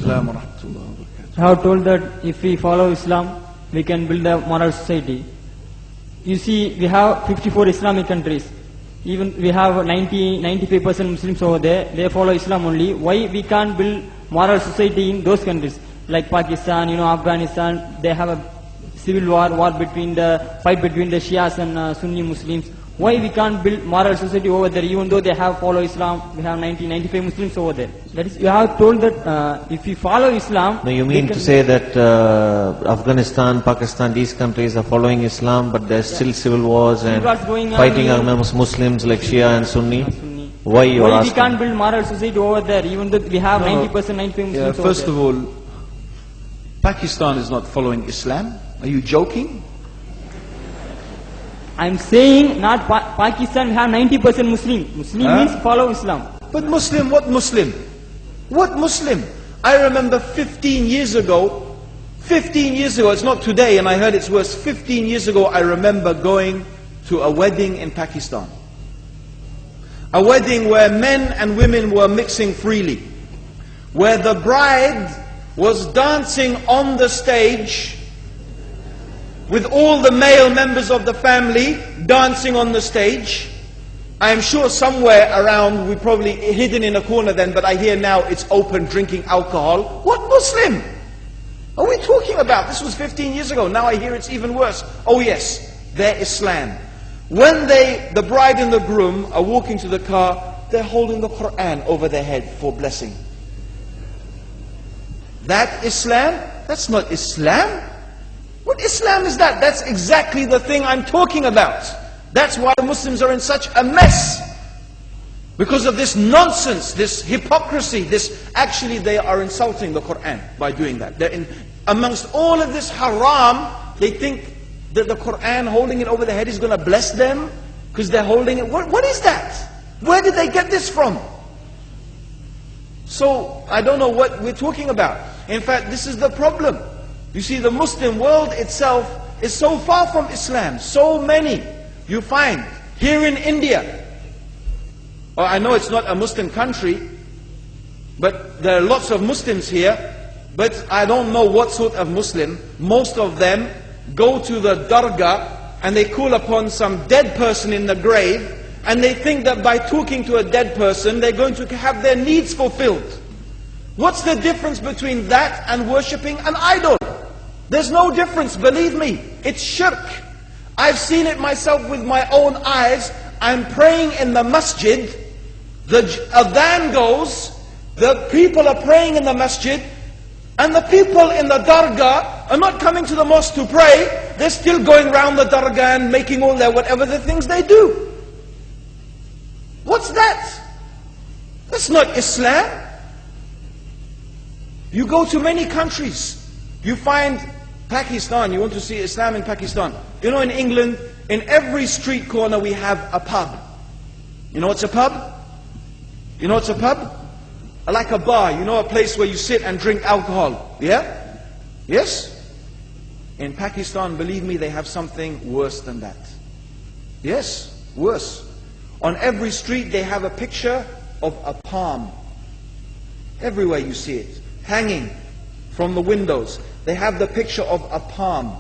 Assalam wa rahmatullahi wa barakatuh. I have told that if we follow Islam, we can build a moral society. You see, we have 54 Islamic countries. Even we have 95% Muslims over there. They follow Islam only. Why we can't build moral society in those countries? Like Pakistan, Afghanistan, they have a civil war between the fight between the Shias and Sunni Muslims. Why we can't build moral society over there, even though they have follow Islam? We have 95 Muslims over there. That is, you have told that if we follow Islam. No, you mean to say that Afghanistan, Pakistan, these countries are following Islam, but there's still civil wars and fighting amongst Muslims like Shia and Sunni? Why you are asking? We can't build moral society over there, even though we have 90%, 95 Muslims over there? First of all, Pakistan is not following Islam. Are you joking? I'm saying not Pakistan, we have 90% Muslim. Muslim means follow Islam. But Muslim, what Muslim? What Muslim? I remember 15 years ago, it's not today and I heard it's worse, 15 years ago I remember going to a wedding in Pakistan. A wedding where men and women were mixing freely. Where the bride was dancing on the stage with all the male members of the family dancing on the stage. I am sure somewhere around, we probably hidden in a corner then, but I hear now it's open, drinking alcohol. What Muslim are we talking about? This was 15 years ago. Now I hear it's even worse. Oh yes, their Islam. When the bride and the groom are walking to the car, they're holding the Quran over their head for blessing. That Islam? That's not Islam. What Islam is that? That's exactly the thing I'm talking about. That's why Muslims are in such a mess. Because of this nonsense, this hypocrisy, actually they are insulting the Quran by doing that. Amongst all of this haram, they think that the Quran, holding it over the head, is going to bless them because they're holding it. What is that? Where did they get this from? So, I don't know what we're talking about. In fact, this is the problem. You see, the Muslim world itself is so far from Islam. So many you find here in India. Well, I know it's not a Muslim country, but there are lots of Muslims here. But I don't know what sort of Muslim. Most of them go to the dargah and they call upon some dead person in the grave, and they think that by talking to a dead person they're going to have their needs fulfilled. What's the difference between that and worshipping an idol? There's no difference, believe me. It's shirk. I've seen it myself with my own eyes. I'm praying in the masjid. The adhan goes. The people are praying in the masjid. And the people in the dargah are not coming to the mosque to pray. They're still going around the dargah and making all their whatever the things they do. What's that? That's not Islam. You go to many countries. You find Pakistan, you want to see Islam in Pakistan. You know, in England, in every street corner we have a pub. You know what's a pub? You know what's a pub? Like a bar, you know, a place where you sit and drink alcohol. Yeah? Yes? In Pakistan, believe me, they have something worse than that. Yes, worse. On every street they have a picture of a palm. Everywhere you see it, hanging from the windows. They have the picture of a palm.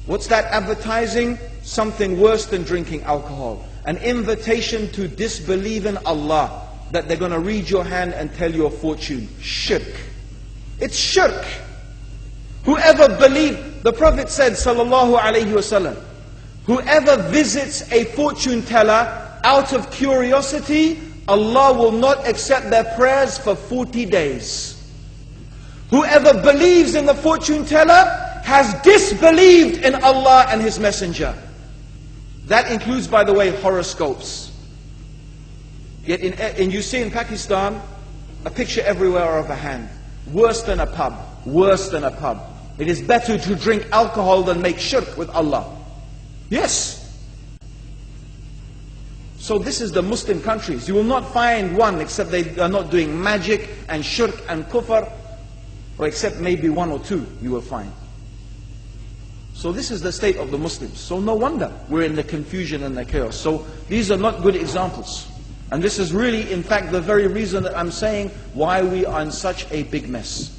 What's that advertising? Something worse than drinking alcohol. An invitation to disbelieve in Allah, that they're going to read your hand and tell you a fortune. Shirk. It's shirk. Whoever believes, the Prophet said, sallallahu alayhi wasallam, whoever visits a fortune teller out of curiosity, Allah will not accept their prayers for 40 days. Whoever believes in the fortune teller has disbelieved in Allah and His Messenger. That includes, by the way, horoscopes. Yet you see in Pakistan, a picture everywhere of a hand. Worse than a pub. Worse than a pub. It is better to drink alcohol than make shirk with Allah. Yes. So this is the Muslim countries. You will not find one except they are not doing magic and shirk and kufr, or except maybe one or two you will find. So this is the state of the Muslims. So no wonder we're in the confusion and the chaos. So these are not good examples. And this is really, in fact, the very reason that I'm saying why we are in such a big mess.